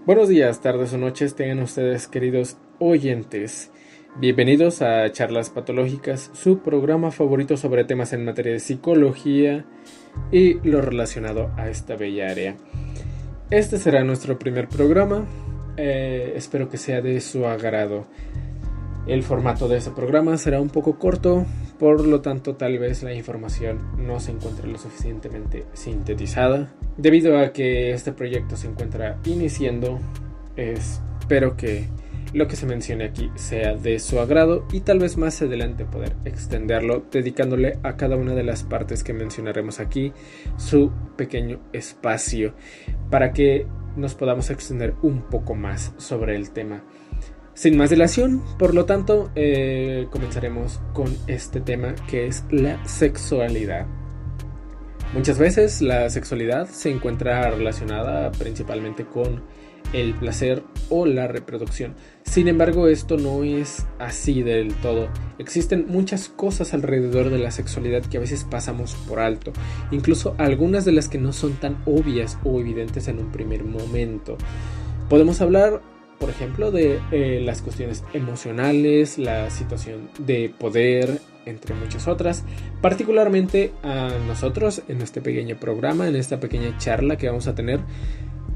Buenos días, tardes o noches tengan ustedes, queridos oyentes. Bienvenidos a Charlas Patológicas, su programa favorito sobre temas en materia de psicología y lo relacionado a esta bella área. Este será nuestro primer programa, espero que sea de su agrado. El formato de este programa será un poco corto, por lo tanto tal vez la información no se encuentre lo suficientemente sintetizada. Debido a que este proyecto se encuentra iniciando, espero que lo que se mencione aquí sea de su agrado y tal vez más adelante poder extenderlo, dedicándole a cada una de las partes que mencionaremos aquí su pequeño espacio para que nos podamos extender un poco más sobre el tema. Sin más dilación, por lo tanto, comenzaremos con este tema que es la sexualidad. Muchas veces la sexualidad se encuentra relacionada principalmente con el placer o la reproducción. Sin embargo, esto no es así del todo. Existen muchas cosas alrededor de la sexualidad que a veces pasamos por alto, incluso algunas de las que no son tan obvias o evidentes en un primer momento. Podemos hablar, por ejemplo, de las cuestiones emocionales, la situación de poder, entre muchas otras. Particularmente a nosotros, en este pequeño programa, en esta pequeña charla que vamos a tener,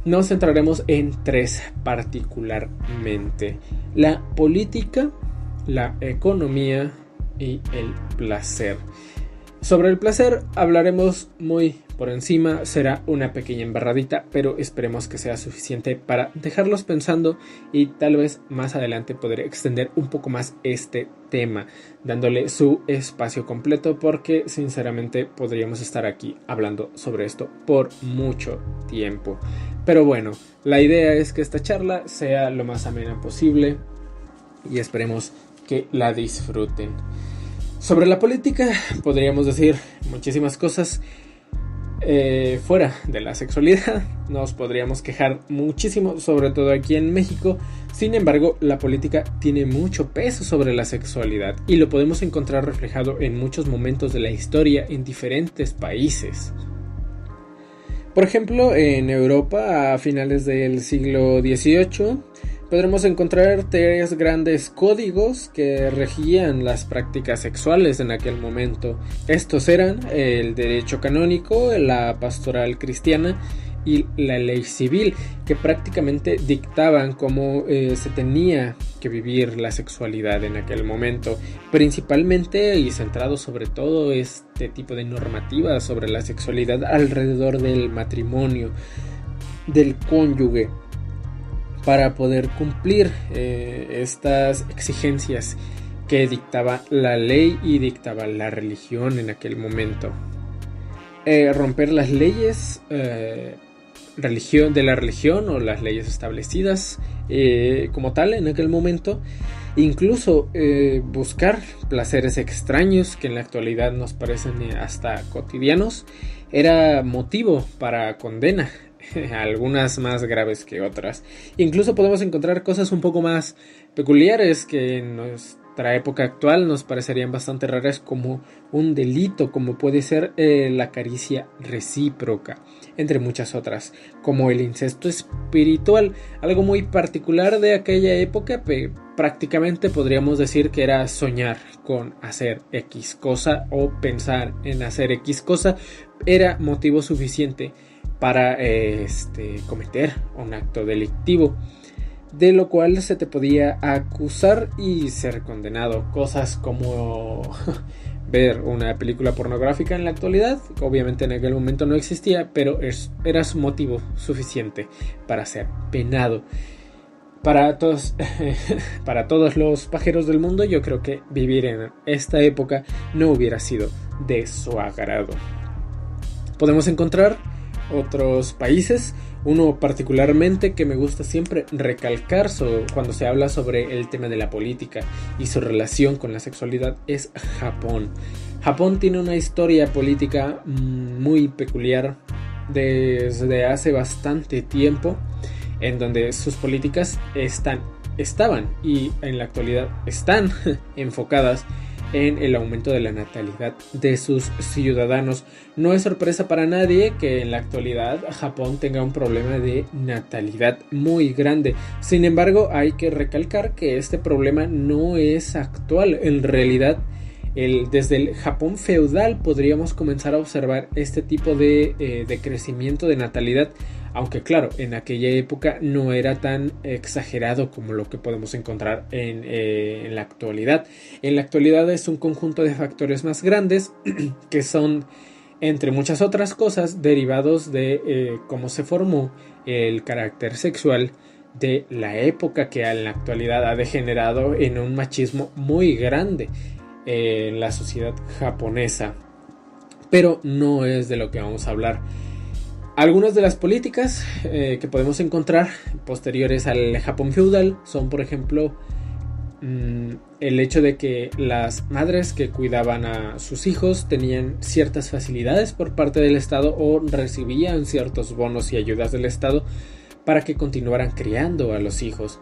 nos centraremos en tres particularmente: la política, la economía y el placer. Sobre el placer hablaremos muy por encima, será una pequeña embarradita, pero esperemos que sea suficiente para dejarlos pensando y tal vez más adelante poder extender un poco más este tema, dándole su espacio completo, porque sinceramente podríamos estar aquí hablando sobre esto por mucho tiempo. Pero bueno, la idea es que esta charla sea lo más amena posible y esperemos que la disfruten. Sobre la política podríamos decir muchísimas cosas. Fuera de la sexualidad nos podríamos quejar muchísimo, sobre todo aquí en México. Sin embargo, la política tiene mucho peso sobre la sexualidad y lo podemos encontrar reflejado en muchos momentos de la historia en diferentes países. Por ejemplo, en Europa a finales del siglo XVIII podremos encontrar tres grandes códigos que regían las prácticas sexuales en aquel momento. Estos eran el derecho canónico, la pastoral cristiana y la ley civil, que prácticamente dictaban cómo se tenía que vivir la sexualidad en aquel momento, principalmente y centrado sobre todo este tipo de normativas sobre la sexualidad alrededor del matrimonio, del cónyuge, para poder cumplir estas exigencias que dictaba la ley y dictaba la religión en aquel momento. Romper las leyes de la religión o las leyes establecidas como tal en aquel momento, incluso buscar placeres extraños que en la actualidad nos parecen hasta cotidianos, era motivo para condena, algunas más graves que otras. Incluso podemos encontrar cosas un poco más peculiares que en nuestra época actual nos parecerían bastante raras, como un delito, como puede ser la caricia recíproca, entre muchas otras, como el incesto espiritual, algo muy particular de aquella época. Prácticamente podríamos decir que era soñar con hacer X cosa o pensar en hacer X cosa era motivo suficiente para cometer un acto delictivo, de lo cual se te podía acusar y ser condenado. Cosas como ver una película pornográfica en la actualidad, obviamente en aquel momento no existía, pero eras motivo suficiente para ser penado. Para todos los pajeros del mundo, yo creo que vivir en esta época no hubiera sido de su agrado. Podemos encontrar otros países, uno particularmente que me gusta siempre recalcar cuando se habla sobre el tema de la política y su relación con la sexualidad, es Japón. Japón tiene una historia política muy peculiar desde hace bastante tiempo, en donde sus políticas estaban y en la actualidad están enfocadas en el aumento de la natalidad de sus ciudadanos. No es sorpresa para nadie que en la actualidad Japón tenga un problema de natalidad muy grande. Sin embargo, hay que recalcar que este problema no es actual. En realidad, desde el Japón feudal podríamos comenzar a observar este tipo de crecimiento de natalidad, aunque claro, en aquella época no era tan exagerado como lo que podemos encontrar en la actualidad. En la actualidad es un conjunto de factores más grandes que son, entre muchas otras cosas, derivados de cómo se formó el carácter sexual de la época, que en la actualidad ha degenerado en un machismo muy grande en la sociedad japonesa. Pero no es de lo que vamos a hablar. Algunas de las políticas que podemos encontrar posteriores al Japón feudal son, por ejemplo, el hecho de que las madres que cuidaban a sus hijos tenían ciertas facilidades por parte del Estado o recibían ciertos bonos y ayudas del Estado para que continuaran criando a los hijos.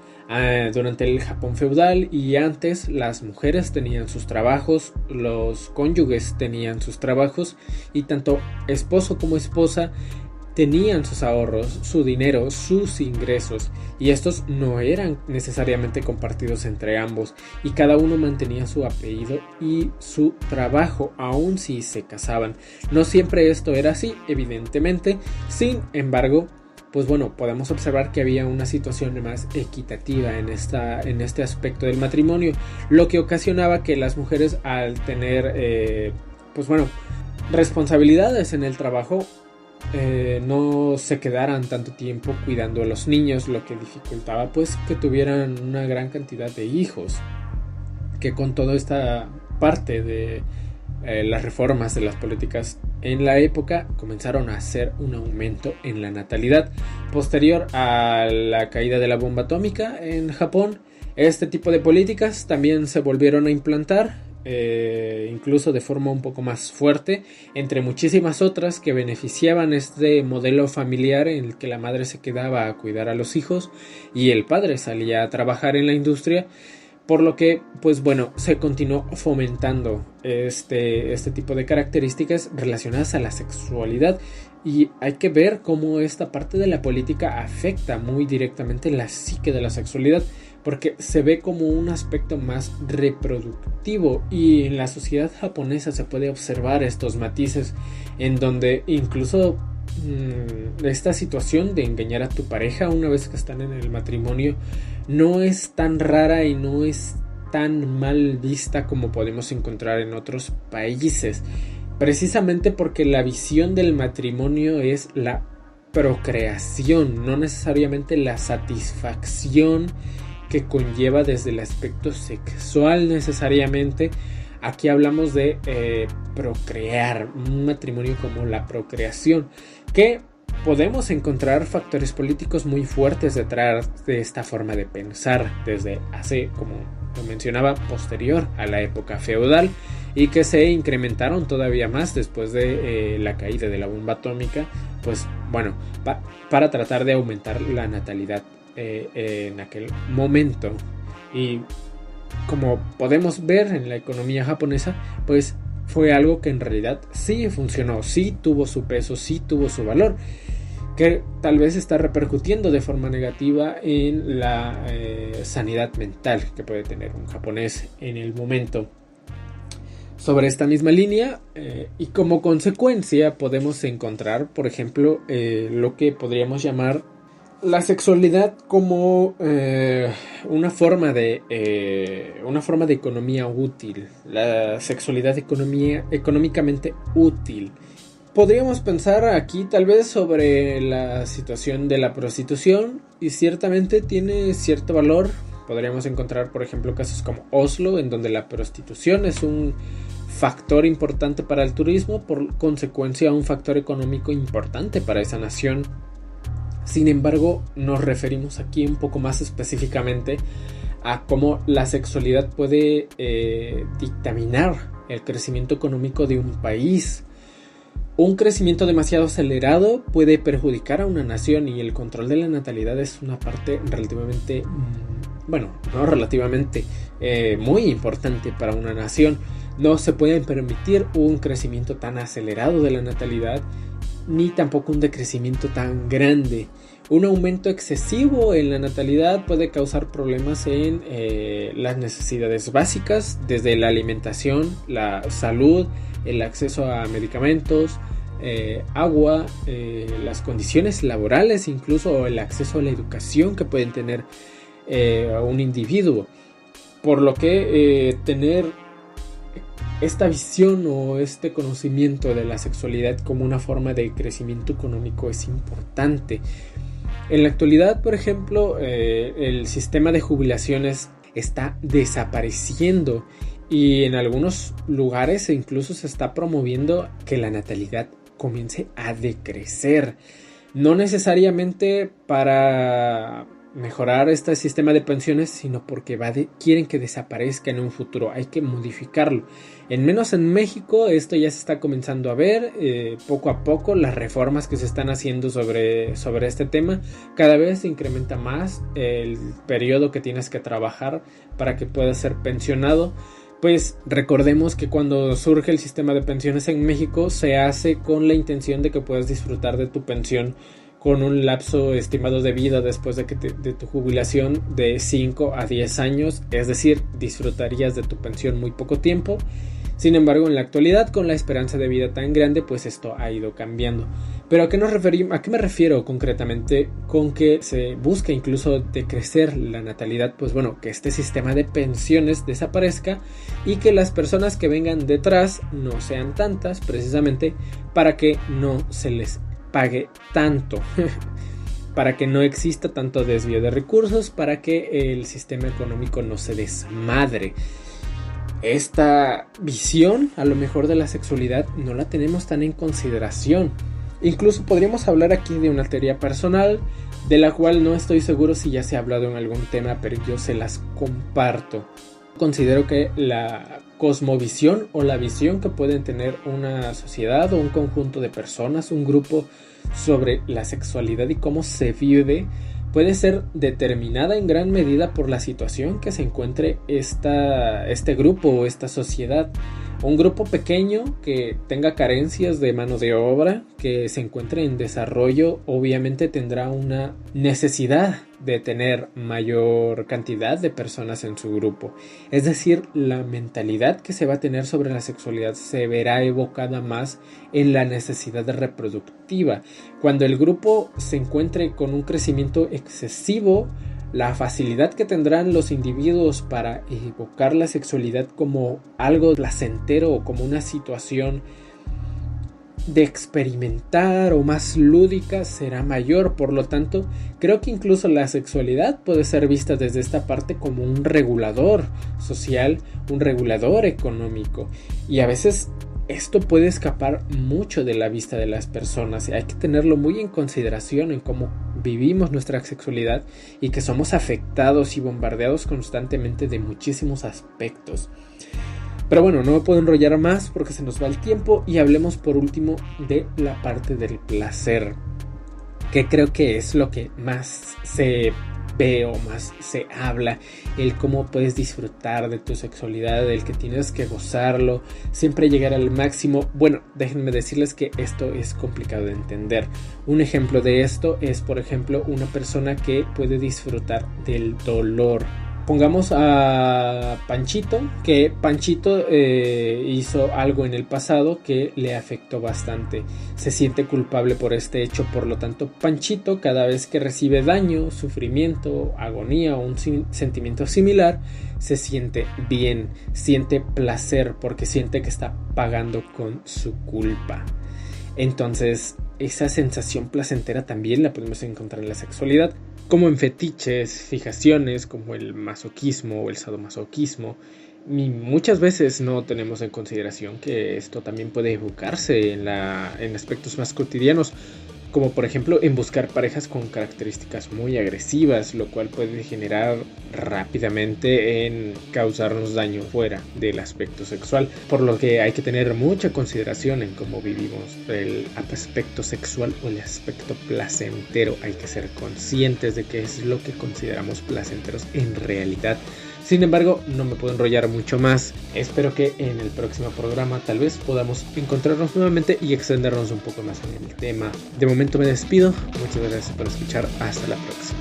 Durante el Japón feudal y antes, las mujeres tenían sus trabajos, los cónyuges tenían sus trabajos y tanto esposo como esposa tenían sus ahorros, su dinero, sus ingresos, y estos no eran necesariamente compartidos entre ambos, y cada uno mantenía su apellido y su trabajo, aun si se casaban. No siempre esto era así, evidentemente. Sin embargo, pues bueno, podemos observar que había una situación más equitativa en este aspecto del matrimonio, lo que ocasionaba que las mujeres, al tener responsabilidades en el trabajo, no se quedaran tanto tiempo cuidando a los niños, lo que dificultaba pues que tuvieran una gran cantidad de hijos, que con toda esta parte de las reformas de las políticas en la época comenzaron a hacer un aumento en la natalidad. Posterior a la caída de la bomba atómica en Japón, este tipo de políticas también se volvieron a implantar, incluso de forma un poco más fuerte, entre muchísimas otras que beneficiaban este modelo familiar en el que la madre se quedaba a cuidar a los hijos y el padre salía a trabajar en la industria. Por lo que, pues bueno, se continuó fomentando este tipo de características relacionadas a la sexualidad. Y hay que ver cómo esta parte de la política afecta muy directamente la psique de la sexualidad, porque se ve como un aspecto más reproductivo, y en la sociedad japonesa se puede observar estos matices en donde incluso esta situación de engañar a tu pareja una vez que están en el matrimonio no es tan rara y no es tan mal vista como podemos encontrar en otros países, precisamente porque la visión del matrimonio es la procreación, no necesariamente la satisfacción que conlleva desde el aspecto sexual necesariamente. Aquí hablamos de procrear, un matrimonio como la procreación, que podemos encontrar factores políticos muy fuertes detrás de esta forma de pensar desde hace, como lo mencionaba, posterior a la época feudal, y que se incrementaron todavía más después de la caída de la bomba atómica, pues bueno, para tratar de aumentar la natalidad en aquel momento. Y como podemos ver en la economía japonesa, pues fue algo que en realidad sí funcionó, sí tuvo su peso, sí tuvo su valor, que tal vez está repercutiendo de forma negativa en la sanidad mental que puede tener un japonés en el momento. Sobre esta misma línea, y como consecuencia podemos encontrar, por ejemplo, lo que podríamos llamar la sexualidad como una forma de economía útil, la sexualidad económicamente útil. Podríamos pensar aquí tal vez sobre la situación de la prostitución, y ciertamente tiene cierto valor. Podríamos encontrar, por ejemplo, casos como Oslo, en donde la prostitución es un factor importante para el turismo, por consecuencia un factor económico importante para esa nación. Sin embargo, nos referimos aquí un poco más específicamente a cómo la sexualidad puede dictaminar el crecimiento económico de un país. Un crecimiento demasiado acelerado puede perjudicar a una nación, y el control de la natalidad es una parte relativamente bueno, no relativamente, muy importante para una nación. No se puede permitir un crecimiento tan acelerado de la natalidad, ni tampoco un decrecimiento tan grande. Un aumento excesivo en la natalidad puede causar problemas en las necesidades básicas, desde la alimentación, la salud, el acceso a medicamentos, agua, las condiciones laborales, incluso el acceso a la educación que pueden tener un individuo. Por lo que tener esta visión o este conocimiento de la sexualidad como una forma de crecimiento económico es importante. En la actualidad, por ejemplo, el sistema de jubilaciones está desapareciendo y en algunos lugares incluso se está promoviendo que la natalidad comience a decrecer. No necesariamente para mejorar este sistema de pensiones, sino porque quieren que desaparezca en un futuro. Hay que modificarlo. En México esto ya se está comenzando a ver poco a poco. Las reformas que se están haciendo sobre este tema, cada vez se incrementa más el periodo que tienes que trabajar para que puedas ser pensionado. Pues recordemos que cuando surge el sistema de pensiones en México se hace con la intención de que puedas disfrutar de tu pensión con un lapso estimado de vida después de tu jubilación de 5 a 10 años, es decir, disfrutarías de tu pensión muy poco tiempo. Sin embargo, en la actualidad, con la esperanza de vida tan grande, pues esto ha ido cambiando. Pero ¿a qué me refiero concretamente con que se busca incluso decrecer la natalidad? Pues bueno, que este sistema de pensiones desaparezca y que las personas que vengan detrás no sean tantas, precisamente para que no se les pague tanto, para que no exista tanto desvío de recursos, para que el sistema económico no se desmadre. Esta visión a lo mejor de la sexualidad no la tenemos tan en consideración. Incluso podríamos hablar aquí de una teoría personal de la cual no estoy seguro si ya se ha hablado en algún tema, pero yo se las comparto. Considero que la cosmovisión o la visión que pueden tener una sociedad o un conjunto de personas, un grupo, sobre la sexualidad y cómo se vive, puede ser determinada en gran medida por la situación que se encuentre este grupo o esta sociedad. Un grupo pequeño que tenga carencias de mano de obra, que se encuentre en desarrollo, obviamente tendrá una necesidad de tener mayor cantidad de personas en su grupo. Es decir, la mentalidad que se va a tener sobre la sexualidad se verá evocada más en la necesidad reproductiva. Cuando el grupo se encuentre con un crecimiento excesivo, la facilidad que tendrán los individuos para evocar la sexualidad como algo placentero o como una situación de experimentar o más lúdica será mayor. Por lo tanto, creo que incluso la sexualidad puede ser vista desde esta parte como un regulador social, un regulador económico, y a veces esto puede escapar mucho de la vista de las personas. Hay que tenerlo muy en consideración en cómo vivimos nuestra sexualidad y que somos afectados y bombardeados constantemente de muchísimos aspectos. Pero bueno, no me puedo enrollar más porque se nos va el tiempo, y hablemos por último de la parte del placer, que creo que es lo que más se ve o más se habla, el cómo puedes disfrutar de tu sexualidad, el que tienes que gozarlo, siempre llegar al máximo. Bueno, déjenme decirles que esto es complicado de entender. Un ejemplo de esto es, por ejemplo, una persona que puede disfrutar del dolor. Pongamos a Panchito, que Panchito hizo algo en el pasado que le afectó bastante. Se siente culpable por este hecho, por lo tanto, Panchito, cada vez que recibe daño, sufrimiento, agonía o un sentimiento similar, se siente bien, siente placer porque siente que está pagando con su culpa. Entonces, esa sensación placentera también la podemos encontrar en la sexualidad, como en fetiches, fijaciones como el masoquismo o el sadomasoquismo. Y muchas veces no tenemos en consideración que esto también puede evocarse en aspectos más cotidianos, como por ejemplo en buscar parejas con características muy agresivas, lo cual puede degenerar rápidamente en causarnos daño fuera del aspecto sexual, por lo que hay que tener mucha consideración en cómo vivimos el aspecto sexual o el aspecto placentero. Hay que ser conscientes de qué es lo que consideramos placenteros en realidad. Sin embargo, no me puedo enrollar mucho más. Espero que en el próximo programa tal vez podamos encontrarnos nuevamente y extendernos un poco más en el tema. De momento me despido. Muchas gracias por escuchar. Hasta la próxima.